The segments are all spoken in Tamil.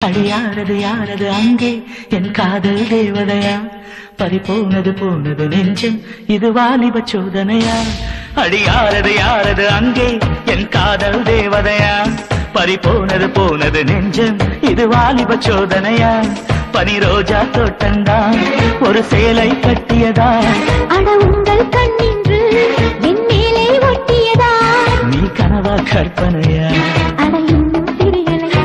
அடியாரது யாரது அங்கே என் காதல் தேவதையா பறிபோனது போனது நெஞ்சம் இது வாலிப சோதனையா அடியாரது யாரது அங்கே என் காதல் தேவதையா பறிபோனது போனது நெஞ்சம் இது வாலிப சோதனையா பனி ரோஜா தோட்டந்தான் ஒரு சேலை கட்டியதா அட உங்கள் கண்ணின்று என் மேலே ஒட்டியதா நீ கனவா கற்பனையா அட இன்னும் தெரியலையா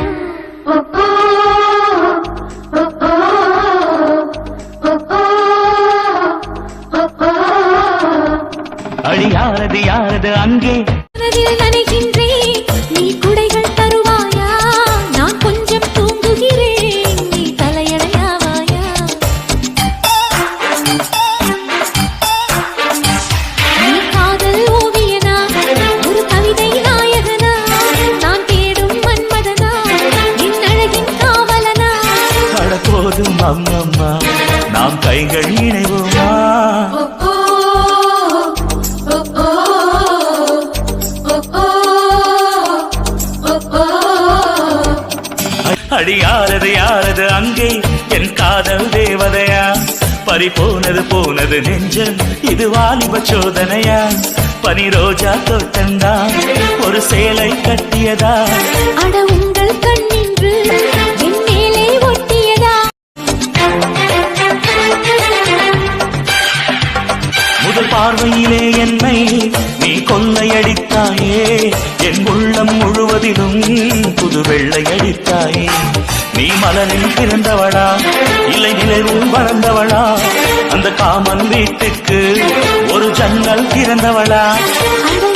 அடியாரது யாரது அங்கே நனைகின்றேன் நீ குடைகள் தருவாயா நான் கொஞ்சம் தூங்குகிறேன் நீ தலையடையாவாயா நீ காதல் ஓவியனா ஒரு கவிதை நாயகனா நான் தேடும் மன்மதனா என் அழகின் காவலனா அட போதும் அம்மம்மா நாம் கைகள் இணைவோமா அடியாரது யாரது அங்கே என் காதல் தேவதையா பறிபோனது போனது நெஞ்சம் இது வாலிப சோதனையா பனி ரோஜா தோட்டந்தா ஒரு சேலை கட்டியதா அட உங்கள் கண்ணின்று என் மேலே ஒட்டியதா முதல் பார்வையிலே என்னை நீ கொள்ளையடித்தாயே என் உள்ளம் முழுவதிலும் புது வெள்ளையடித்தாயே நீ மலரில் பிறந்தவளா இல்லை நிலவில் வளர்ந்தவளா அந்த காமன் வீட்டுக்கு ஒரு ஜன்னல் திறந்தவளா அட